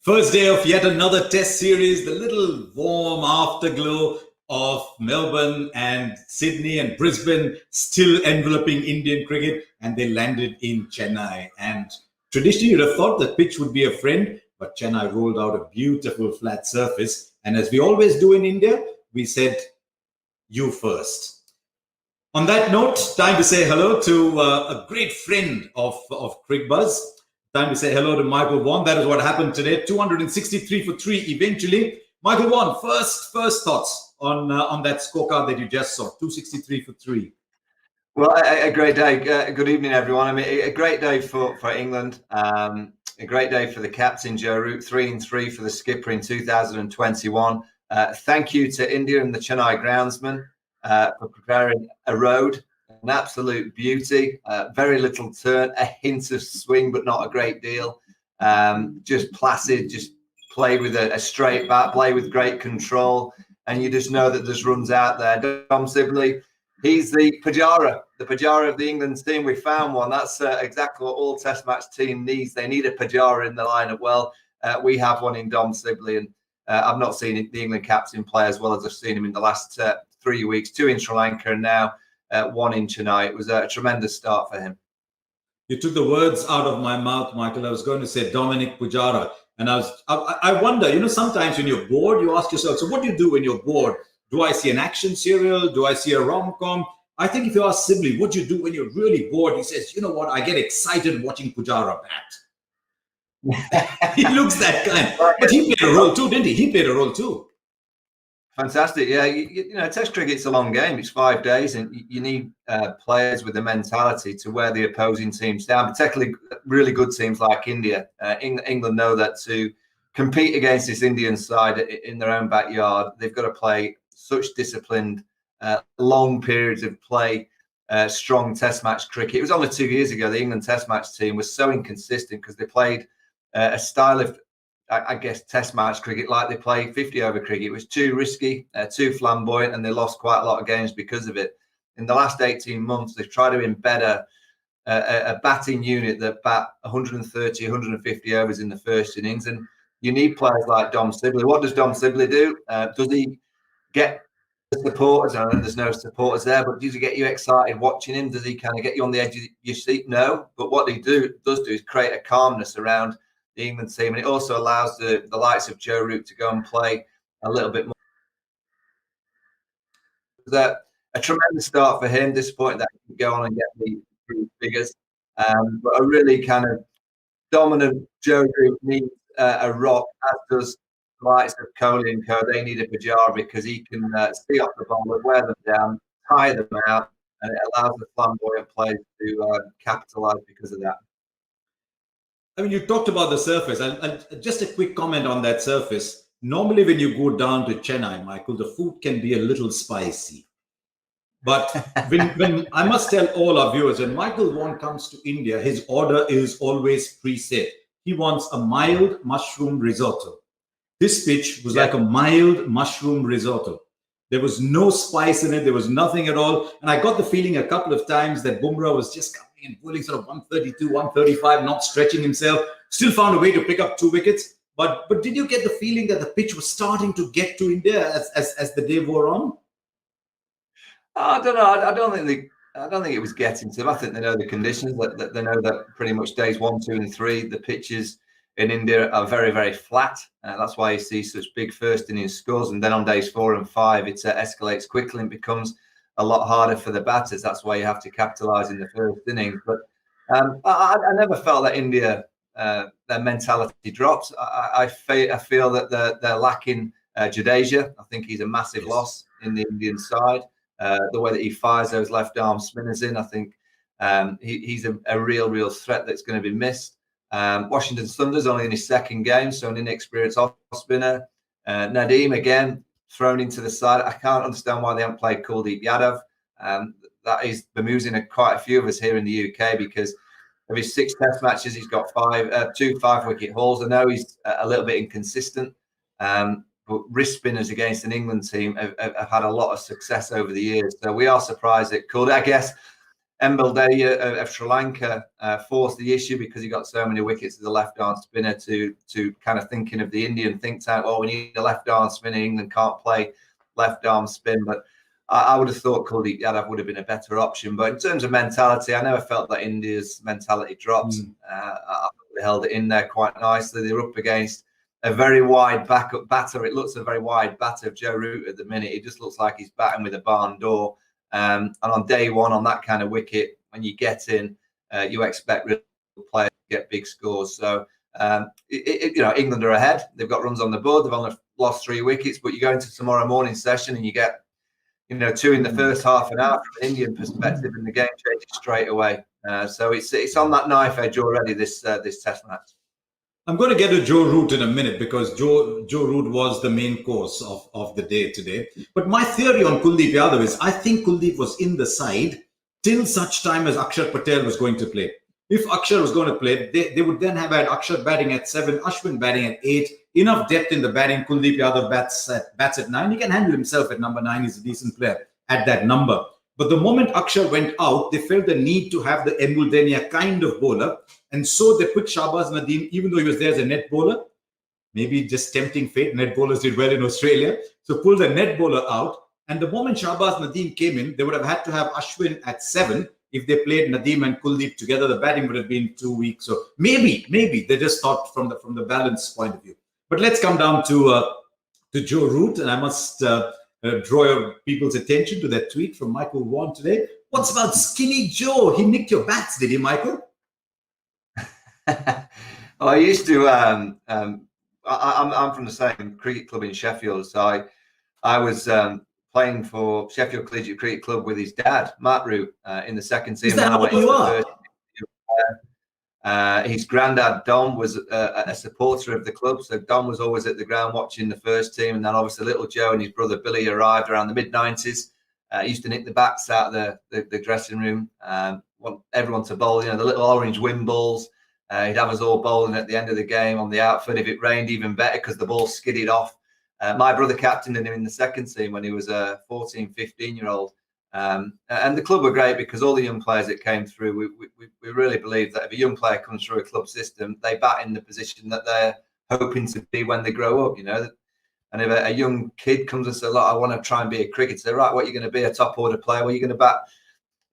First day of yet another test series, the little warm afterglow of Melbourne and Sydney and Brisbane still enveloping Indian cricket, and they landed in Chennai. And traditionally, you'd have thought the pitch would be a friend, but Chennai rolled out a beautiful flat surface. And as we always do in India, we said, you first. On that note, time to say hello to a great friend of Cricbuzz. Time to say hello to Michael Vaughan. That is what happened today. 263 for 3 eventually. Michael Vaughan, first thoughts on that scorecard that you just saw. 263 for 3. Well, a great day. Good evening, everyone. I mean, a great day for England. A great day for the captain, Joe Root. 3 and 3 for the skipper in 2021. Thank you to India and the Chennai groundsmen for preparing a road. An absolute beauty, very little turn, a hint of swing, but not a great deal. Just placid, just play with a straight bat, play with great control, and you just know that there's runs out there. Dom Sibley, he's the Pujara of the England team. We found one. That's exactly what all Test match team needs. They need a Pujara in the lineup. Well, we have one in Dom Sibley, and I've not seen the England captain play as well as I've seen him in the last 3 weeks. 2 in Sri Lanka, and now 1 in Chennai. It was a tremendous start for him. You took the words out of my mouth, Michael. I was going to say Dominic Pujara. And I wonder, sometimes when you're bored, you ask yourself, so what do you do when you're bored? Do I see an action serial? Do I see a rom-com? I think if you ask Sibley, what do you do when you're really bored? He says, you know what? I get excited watching Pujara bat. He looks that kind. But he played a role too, didn't he? He played a role too. Fantastic. Yeah, Test cricket's a long game. It's 5 days, and you need players with the mentality to wear the opposing teams down, particularly really good teams like India. England know that to compete against this Indian side in their own backyard, they've got to play such disciplined, long periods of play, strong Test match cricket. It was only 2 years ago the England Test match team was so inconsistent because they played a style of, I guess, Test match cricket like they play 50-over cricket. It was too risky, too flamboyant, and they lost quite a lot of games because of it. In the last 18 months, they've tried to embed a batting unit that bat 130, 150 overs in the first innings, and you need players like Dom Sibley. What does Dom Sibley do? Does he get the supporters? I know there's no supporters there, but does he get you excited watching him? Does he kind of get you on the edge of your seat? No, but what he does do is create a calmness around the England team, and it also allows the likes of Joe Root to go and play a little bit more. That a tremendous start for him. Disappointed that he could go on and get the figures, but a really kind of dominant Joe Root needs a rock, as does the likes of Kohli and co. They need a Pujara because he can see off the ball, wear them down, tire them out, and it allows the flamboyant players to capitalise because of that. I mean, you talked about the surface. And just a quick comment on that surface. Normally, when you go down to Chennai, Michael, the food can be a little spicy. But when I must tell all our viewers, when Michael Vaughan comes to India, his order is always preset. He wants a mild mushroom risotto. This pitch was like a mild mushroom risotto. There was no spice in it. There was nothing at all. And I got the feeling a couple of times that Bumrah was just coming and bowling sort of 132, 135, not stretching himself. Still found a way to pick up 2 wickets. But did you get the feeling that the pitch was starting to get to India as the day wore on? I don't know. I don't think it was getting to them. I think they know the conditions. That they know that pretty much days 1, 2, and 3, the pitches in India are very, very flat. That's why you see such big first innings scores. And then on days 4 and 5, it escalates quickly and becomes a lot harder for the batters. That's why you have to capitalise in the first innings. But I never felt that India, their mentality drops. I feel that they're lacking Jadeja. I think he's a massive loss in the Indian side. The way that he fires those left arm spinners in, I think he's a real threat that's going to be missed. Washington Sunders only in his 2nd game, so an inexperienced off spinner. Nadeem again thrown into the side. I can't understand why they haven't played Kuldeep Yadav. That is bemusing quite a few of us here in the UK because of his 6 Test matches, he's got 2 5-wicket hauls. I know he's a little bit inconsistent, but wrist spinners against an England team have had a lot of success over the years. So we are surprised that Kuldeep, I guess, Mbaldea of Sri Lanka forced the issue because he got so many wickets as a left-arm spinner to kind of thinking of the Indian think tank. Oh, we need a left-arm spinner. England can't play left-arm spin. But I would have thought Kuldeep Yadav would have been a better option. But in terms of mentality, I never felt that India's mentality dropped. I thought they held it in there quite nicely. They were up against a very wide backup batter. It looks a very wide batter of Joe Root at the minute. It just looks like he's batting with a barn door. And on day one, on that kind of wicket, when you get in, you expect real players to get big scores. So, England are ahead. They've got runs on the board. They've only lost 3 wickets. But you go into tomorrow morning session and you get, 2 in the first half an hour from an Indian perspective, and the game changes straight away. So it's on that knife edge already. This Test match. I'm going to get to Joe Root in a minute because Joe Root was the main course of the day today. But my theory on Kuldeep Yadav is I think Kuldeep was in the side till such time as Akshar Patel was going to play. If Akshar was going to play, they would then have had Akshar batting at 7, Ashwin batting at 8. Enough depth in the batting. Kuldeep Yadav bats at 9. He can handle himself at number 9. He's a decent player at that number. But the moment Akshar went out, they felt the need to have the Mbaldea kind of bowler. And so they put Shahbaz Nadeem, even though he was there as a net bowler, maybe just tempting fate. Net bowlers did well in Australia. So pulled the net bowler out. And the moment Shahbaz Nadeem came in, they would have had to have Ashwin at 7. If they played Nadeem and Kuldeep together, the batting would have been 2 weak. So maybe they just thought from the balance point of view. But let's come down to Joe Root. And I must draw your people's attention to that tweet from Michael Vaughan today. What's about Skinny Joe? He nicked your bats, did he, Michael? I used to. I'm from the same cricket club in Sheffield, so I was playing for Sheffield Collegiate Cricket Club with his dad, Matt Root, in the second team. Is that what you are? His granddad Don was a supporter of the club, so Don was always at the ground watching the first team, and then obviously little Joe and his brother Billy arrived around the mid-90s. He used to nick the bats out of the dressing room, want everyone to bowl, the little orange wind balls. He'd have us all bowling at the end of the game on the outfield. If it rained, even better because the ball skidded off. My brother captained him in the second team when he was a 14, 15-year-old. And the club were great because all the young players that came through, we really believe that if a young player comes through a club system, they bat in the position that they're hoping to be when they grow up, And if a young kid comes and says, look, I want to try and be a cricketer, right, what are you going to be, a top order player? Well, you're going to bat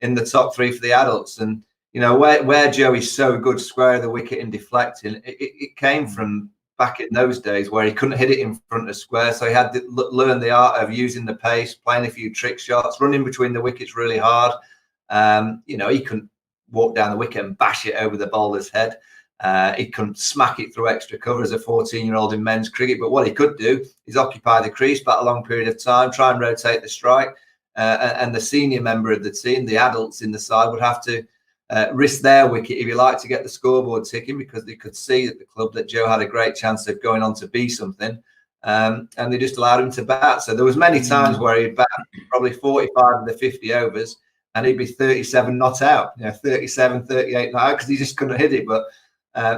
in the top 3 for the adults. And where Joe is so good square the wicket and deflecting, it came from back in those days where he couldn't hit it in front of square. So he had to learn the art of using the pace, playing a few trick shots, running between the wickets really hard. He couldn't walk down the wicket and bash it over the bowler's head. He couldn't smack it through extra cover as a 14-year-old in men's cricket. But what he could do is occupy the crease for a long period of time, try and rotate the strike. And the senior member of the team, the adults in the side, would have to risk their wicket, if you like, to get the scoreboard ticking, because they could see at the club that Joe had a great chance of going on to be something, and they just allowed him to bat. So there was many times where he'd bat probably 45 of the 50 overs and he'd be 37 not out, 37, 38 not out, because he just couldn't hit it. But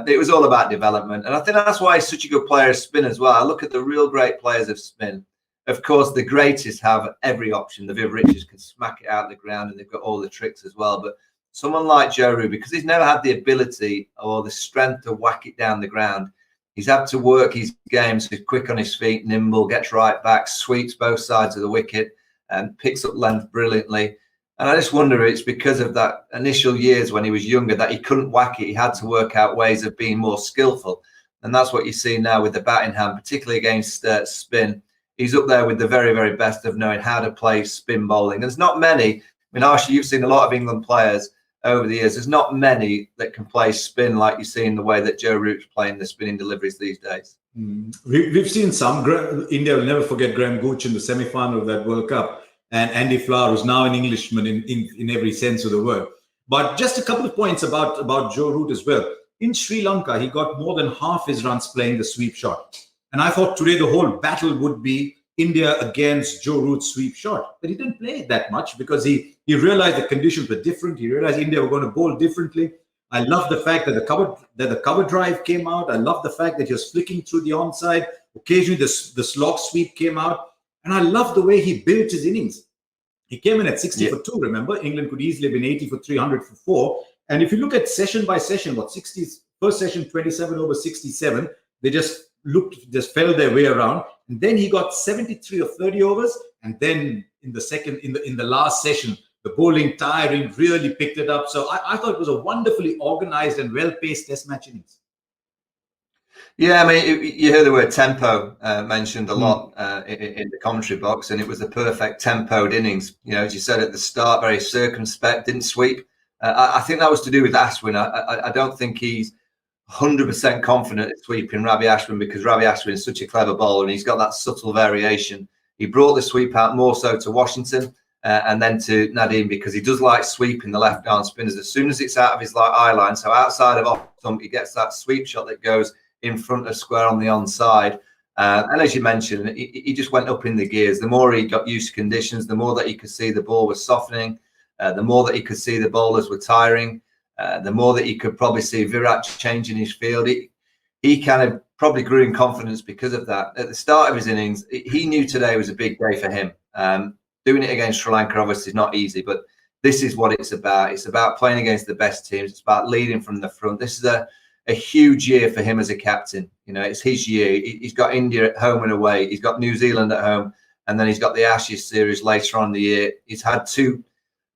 it was all about development, and I think that's why he's such a good player of spin as well. I look at the real great players of spin. Of course, the greatest have every option. The Viv Richards can smack it out of the ground, and they've got all the tricks as well. But someone like Joe Root, because he's never had the ability or the strength to whack it down the ground, he's had to work his game. So he's quick on his feet, nimble, gets right back, sweeps both sides of the wicket, and picks up length brilliantly. And I just wonder it's because of that initial years when he was younger that he couldn't whack it. He had to work out ways of being more skillful. And that's what you see now with the batting hand, particularly against spin. He's up there with the very, very best of knowing how to play spin bowling. There's not many. I mean, Harsha, you've seen a lot of England players over the years. There's not many that can play spin like you see in the way that Joe Root's playing the spinning deliveries these days. We've seen some. India will never forget Graham Gooch in the semi-final of that World Cup, and Andy Flower, who's now an Englishman in every sense of the word. But just a couple of points about Joe Root as well. In Sri Lanka, he got more than half his runs playing the sweep shot. And I thought today the whole battle would be India against Joe Root's sweep shot. But he didn't play it that much because he realized the conditions were different. He realized India were going to bowl differently. I love the fact that the cover drive came out. I love the fact that he was flicking through the onside. Occasionally the slog sweep came out. And I love the way he built his innings. He came in at 60 for 2, remember? England could easily have been 80 for 3, 100 for 4. And if you look at session by session, what 60, first session 27 over 67, they just fell their way around. And then he got 73 or 30 overs. And then in the last session, the bowling tiring really picked it up. So I thought it was a wonderfully organized and well-paced test match innings. Yeah, I mean, you hear the word tempo mentioned a lot in the commentary box, and it was a perfect tempoed innings. You know, as you said at the start, very circumspect, didn't sweep. I think that was to do with Ashwin. I don't think he's 100% confident at sweeping Ravi Ashwin, because Ravi Ashwin is such a clever bowler and he's got that subtle variation. He brought the sweep out more so to Washington and then to Nadeem, because he does like sweeping the left-arm spinners as soon as it's out of his eye line. So outside of off stump, he gets that sweep shot that goes in front of square on the onside. And as you mentioned, he just went up in the gears. The more he got used to conditions, the more that he could see the ball was softening, the more that he could see the bowlers were tiring, the more that he could probably see Virat changing his field. He kind of probably grew in confidence because of that. At the start of his innings, he knew today was a big day for him. Doing it against Sri Lanka obviously is not easy, but this is what it's about. It's about playing against the best teams. It's about leading from the front. This is a huge year for him as a captain. You know, it's his year. He's got India at home and away. He's got New Zealand at home, and then he's got the Ashes series later on in the year. He's had 2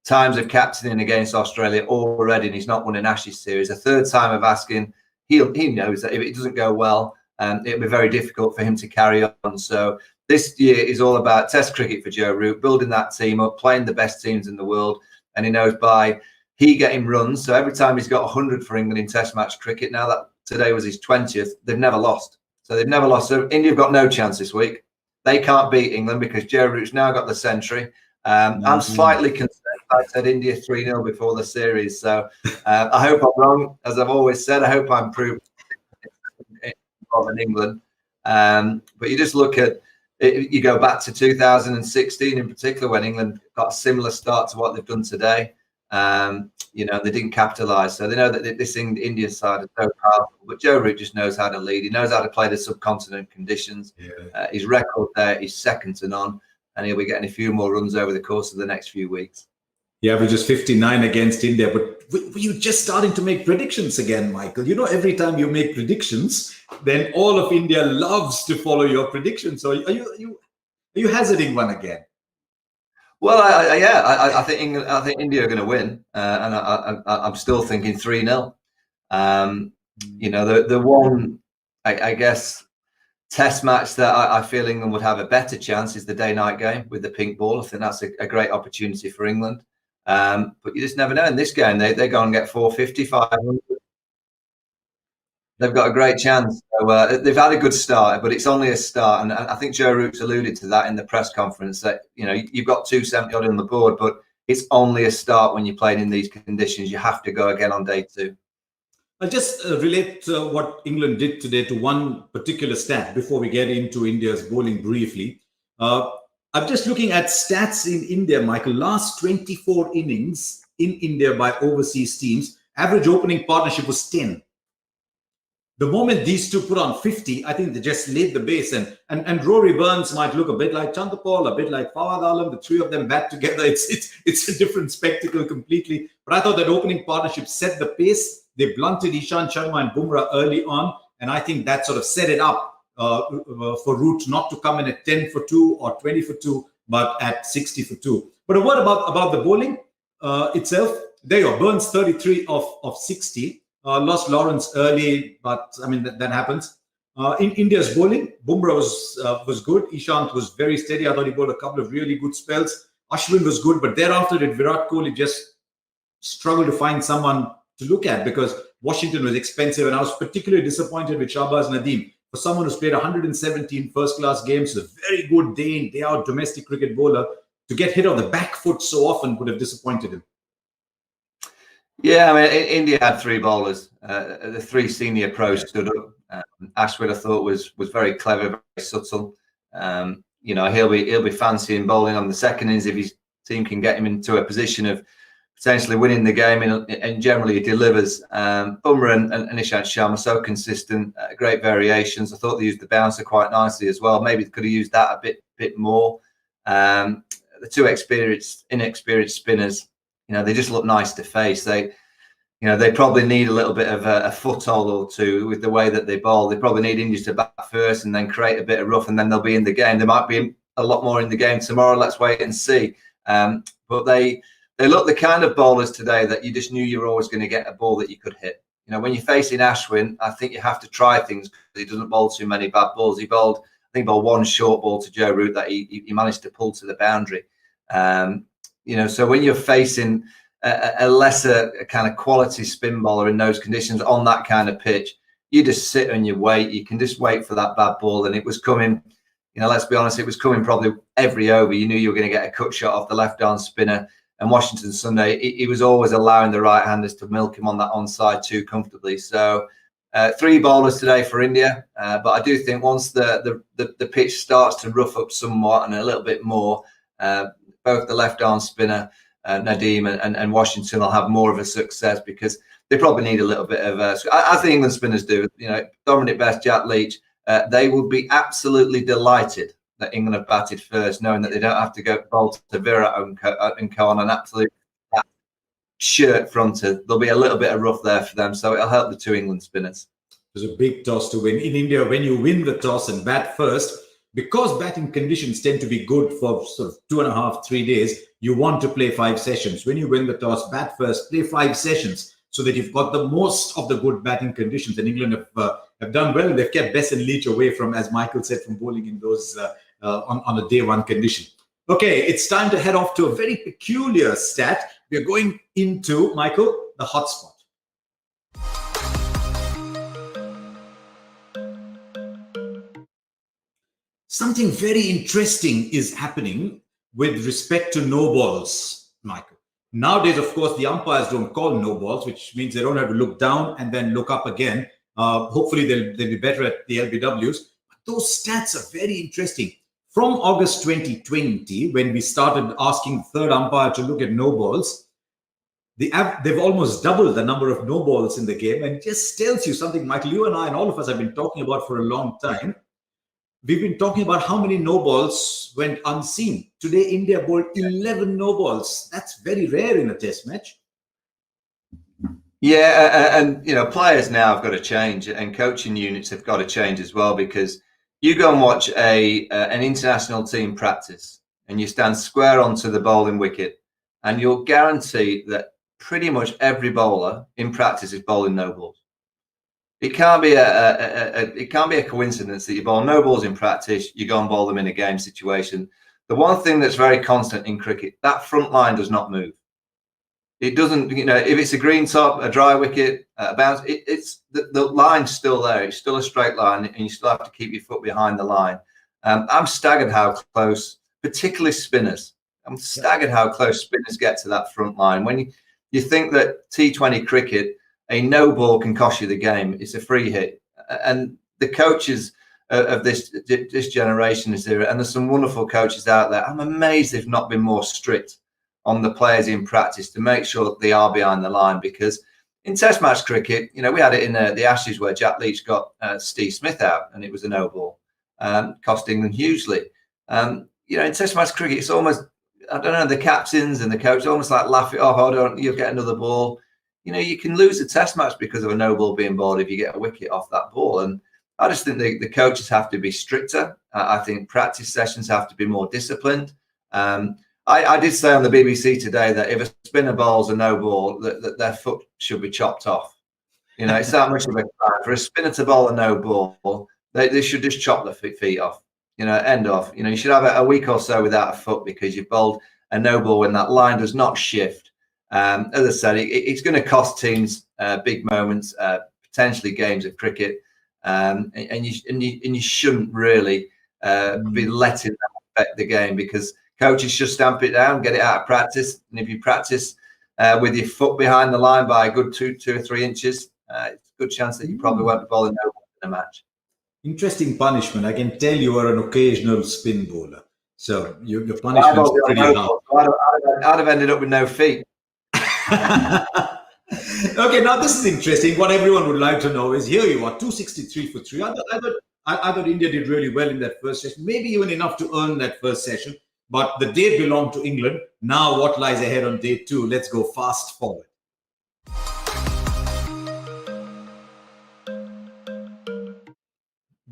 times of captaining against Australia already, and he's not won an Ashes series. A third time of asking. He knows that if it doesn't go well, it'll be very difficult for him to carry on. So this year is all about Test cricket for Joe Root, building that team up, playing the best teams in the world, and he knows by he getting runs. So every time he's got 100 for England in Test match cricket, now that today was his 20th, they've never lost. So they've never lost. So India have got no chance this week. They can't beat England because Joe Root's now got the century. I'm slightly concerned. I said India 3-0 before the series. So I hope I'm wrong. As I've always said, I hope I'm proved in England. But you just look at it, you go back to 2016 in particular, when England got a similar start to what they've done today. You know, they didn't capitalise. So they know that this Indian side is so powerful. But Joe Root just knows how to lead. He knows how to play the subcontinent conditions. Yeah. His record there is second to none. And he'll be getting a few more runs over the course of the next few weeks. He averages 59 against India. But were you just starting to make predictions again, Michael? You know, every time you make predictions, then all of India loves to follow your predictions. So are you hazarding one again? Well, I think England, I think India are going to win, and I'm still thinking 3-0. You know, the one, I guess, Test match that I feel England would have a better chance is the day-night game with the pink ball. I think that's a great opportunity for England. But you just never know. In this game, they go and get 450, 500. They've got a great chance. So, they've had a good start, but it's only a start. And I think Joe Root's alluded to that in the press conference, that, you know, you've got 270 odd on the board, but it's only a start when you're playing in these conditions. You have to go again on day 2. I'll just relate what England did today to one particular stat before we get into India's bowling briefly. I'm just looking at stats in India, Michael. Last 24 innings in India by overseas teams, average opening partnership was 10. The moment these two put on 50, I think they just laid the base. And Rory Burns might look a bit like Chanderpaul, a bit like Fawad Alam. The three of them bat together. It's a different spectacle completely. But I thought that opening partnership set the pace. They blunted Ishant Sharma and Bumrah early on. And I think that sort of set it up for Root not to come in at 10 for 2 or 20 for 2, but at 60 for 2. But a word about the bowling itself. There you go. Burns 33 of 60. Lost Lawrence early, but I mean, that happens. In India's bowling, Bumrah was good. Ishant was very steady. I thought he bowled a couple of really good spells. Ashwin was good, but thereafter did Virat Kohli just struggle to find someone to look at, because Washington was expensive, and I was particularly disappointed with Shahbaz Nadeem. For someone who's played 117 first-class games, a very good day in, day out domestic cricket bowler, to get hit on the back foot so often would have disappointed him. Yeah, I mean, India had 3 bowlers. The 3 senior pros stood up. Ashwin, I thought, was very clever, very subtle. You know, he'll be fancying bowling on the second innings if his team can get him into a position of potentially winning the game, and generally he delivers. Bumrah and Ishant Sharma are so consistent, great variations. I thought they used the bouncer quite nicely as well. Maybe they could have used that a bit more. the two inexperienced spinners, they just look nice to face. They probably need a little bit of a foothold or two with the way that they bowl. They probably need India to bat first and then create a bit of rough, and then they'll be in the game. There might be a lot more in the game tomorrow. Let's wait and see. But they look the kind of bowlers today that you just knew you were always going to get a ball that you could hit. When you're facing Ashwin, I think you have to try things because he doesn't bowl too many bad balls. He bowled one short ball to Joe Root that he managed to pull to the boundary. So when you're facing a lesser kind of quality spin bowler in those conditions on that kind of pitch, you just sit and you wait. You can just wait for that bad ball, and it was coming. Let's be honest, it was coming probably every over. You knew you were going to get a cut shot off the left-arm spinner. And Washington Sunday, he was always allowing the right-handers to milk him on that onside too comfortably. So 3 bowlers today for India, but I do think once the pitch starts to rough up somewhat and a little bit more, both the left-arm spinner Nadeem and Washington will have more of a success because they probably need a little bit of. I think England spinners do. Dominic Best, Jack Leach, they will be absolutely delighted that England have batted first, knowing that they don't have to go bowl to Virat and co on an absolute shirt fronted. There'll be a little bit of rough there for them, so it'll help the 2 England spinners. There's a big toss to win. In India, when you win the toss and bat first, because batting conditions tend to be good for sort of 2.5, 3 days, you want to play 5 sessions. When you win the toss, bat first, play 5 sessions so that you've got the most of the good batting conditions. And England have done well. They've kept Bess and Leach away from, as Michael said, from bowling in those on a day 1 condition. Okay, it's time to head off to a very peculiar stat. We're going into, Michael, the hotspot. Something very interesting is happening with respect to no balls, Michael. Nowadays, of course, the umpires don't call no balls, which means they don't have to look down and then look up again. Hopefully, they'll be better at the LBWs. But those stats are very interesting. From August 2020, when we started asking the third umpire to look at no balls, they've almost doubled the number of no balls in the game. And it just tells you something, Michael, you and I and all of us have been talking about for a long time. We've been talking about how many no balls went unseen. Today, India bowled 11 no balls. That's very rare in a test match. Yeah, and players now have got to change, and coaching units have got to change as well, because you go and watch an international team practice and you stand square onto the bowling wicket, and you'll guarantee that pretty much every bowler in practice is bowling no balls. It can't be a coincidence that you bowl no balls in practice, you go and bowl them in a game situation. The one thing that's very constant in cricket, that front line does not move. It doesn't, if it's a green top, a dry wicket, a bounce, it's the line's still there. It's still a straight line, and you still have to keep your foot behind the line. I'm staggered how close, particularly spinners. I'm staggered how close spinners get to that front line. When you think that T20 cricket, a no ball can cost you the game. It's a free hit, and the coaches of this generation is there, and there's some wonderful coaches out there. I'm amazed they've not been more strict on the players in practice to make sure that they are behind the line, because in Test match cricket, we had it in the Ashes where Jack Leach got Steve Smith out, and it was a no ball, costing them hugely. In Test match cricket, it's almost, I don't know, the captains and the coach almost like laugh it off. Oh, you'll get another ball. You can lose a Test match because of a no ball being bowled if you get a wicket off that ball. And I just think the coaches have to be stricter. I think practice sessions have to be more disciplined. I did say on the BBC today that if a spinner bowls a no ball, that their foot should be chopped off. It's that much of a crime. For a spinner to bowl a no ball, they should just chop their feet off. End off. You should have a week or so without a foot because you've bowled a no ball when that line does not shift. As I said, it's going to cost teams big moments, potentially games of cricket, and you shouldn't really be letting that affect the game, because coaches should stamp it down, get it out of practice, and if you practice with your foot behind the line by a good 2 or 3 inches, it's a good chance that you probably won't be bowling no ball in a match. Interesting punishment. I can tell you are an occasional spin bowler, so your punishment's pretty hard. I'd have ended up with no feet. Okay, now this is interesting. What everyone would like to know is, here you are, 263 for 3. I thought India did really well in that first session, maybe even enough to earn that first session. but the day belonged to England. Now what lies ahead on day 2? Let's go fast forward.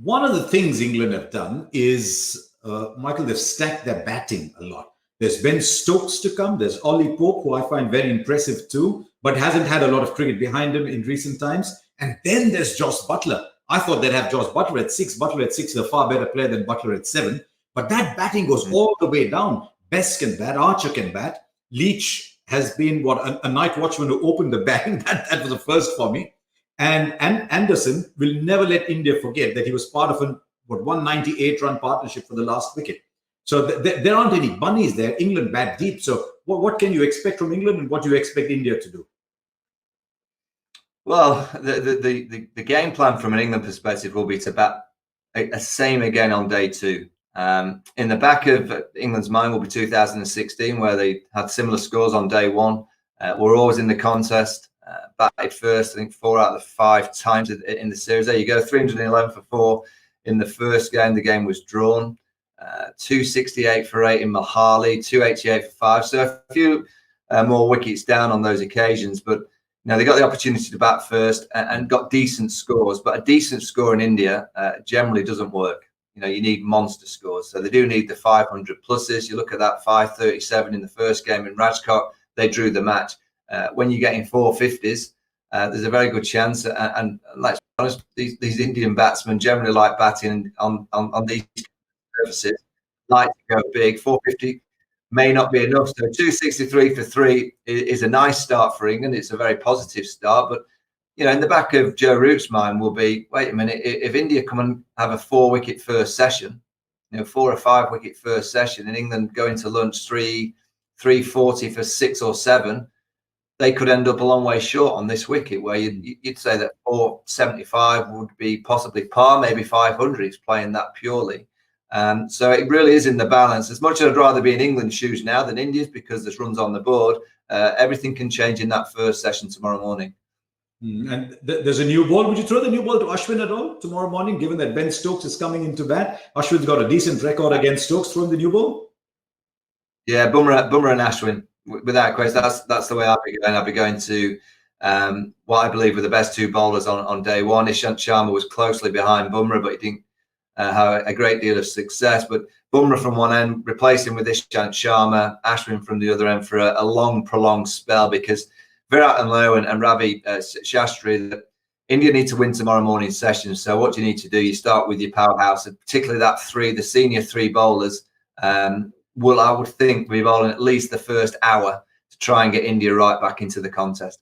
One of the things England have done is, Michael, they've stacked their batting a lot. There's Ben Stokes to come. There's Ollie Pope, who I find very impressive too, but hasn't had a lot of cricket behind him in recent times. And then there's Jos Buttler. I thought they'd have Jos Buttler at 6. Buttler at 6 is a far better player than Buttler at 7. But that batting goes all the way down. Best can bat, Archer can bat. Leach has been a night watchman who opened the batting. That was a first for me. And Anderson will never let India forget that he was part of a 198-run partnership for the last wicket. So there aren't any bunnies there. England bat deep. So what can you expect from England, and what do you expect India to do? Well, the game plan from an England perspective will be to bat the same again on day 2. In the back of England's mind will be 2016, where they had similar scores on day 1. We're always in the contest. Batted first, I think 4 out of the 5 times in the series. There you go, 311 for 4 in the first game. The game was drawn. 268 for 8 in Mohali, 288 for 5. So a few more wickets down on those occasions, but they got the opportunity to bat first and got decent scores. But a decent score in India generally doesn't work. You need monster scores. So they do need the 500 pluses. You look at that 537 in the first game in Rajkot, they drew the match. When you're getting 450s, there's a very good chance. And let's be honest, these Indian batsmen generally like batting on these surfaces, like to go big. 450 may not be enough. So 263 for 3 is a nice start for England. It's a very positive start. But, in the back of Joe Root's mind will be, wait a minute, if India come and have a 4-wicket first session, 4 or 5-wicket first session, and England go into lunch 340 for 6 or 7, they could end up a long way short on this wicket, where you'd say that 475 would be possibly par, maybe 500. He's playing that purely. So it really is in the balance. As much as I'd rather be in England's shoes now than India's, because there's runs on the board, everything can change in that first session tomorrow morning. And there's a new ball. Would you throw the new ball to Ashwin at all tomorrow morning, given that Ben Stokes is coming into bat? Ashwin's got a decent record against Stokes. Throwing the new ball? Yeah, Bumrah and Ashwin, without question. That's the way I'll be going. I'll be going to what I believe were the best 2 bowlers on day 1. Ishant Sharma was closely behind Bumrah, but he didn't have a great deal of success. But Bumrah from one end, replacing with Ishant Sharma, Ashwin from the other end for a long, prolonged spell, because Virat and Lowe and Ravi Shastri, India need to win tomorrow morning's session. So what do you need to do? You start with your powerhouse, and particularly the senior 3 bowlers will, I would think, be bowling at least the first hour to try and get India right back into the contest.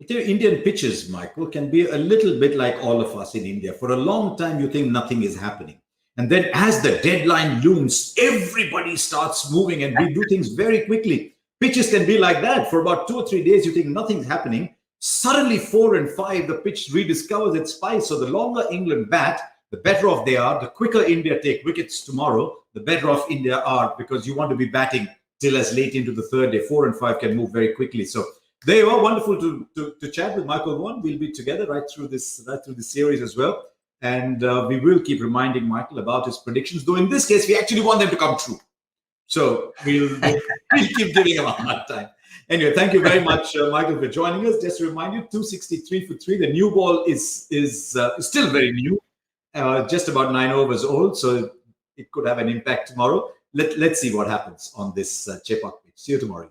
Indian pitches, Michael, can be a little bit like all of us in India. For a long time, you think nothing is happening. And then as the deadline looms, everybody starts moving, and we do things very quickly. Pitches can be like that. For about 2 or 3 days, you think nothing's happening. Suddenly 4 and 5, the pitch rediscovers its spice. So the longer England bat, the better off they are. The quicker India take wickets tomorrow, the better off India are, because you want to be batting till as late into the 3rd day. 4 and 5 can move very quickly. So they were wonderful to chat with Michael Vaughan. We'll be together right through this series as well. And we will keep reminding Michael about his predictions, though in this case, we actually want them to come true. So we'll keep giving him a hard time. Anyway, thank you very much, Michael, for joining us. Just to remind you, 263 for 3. The new ball is still very new, just about 9 overs old. So it could have an impact tomorrow. Let's see what happens on this Chepauk pitch. See you tomorrow.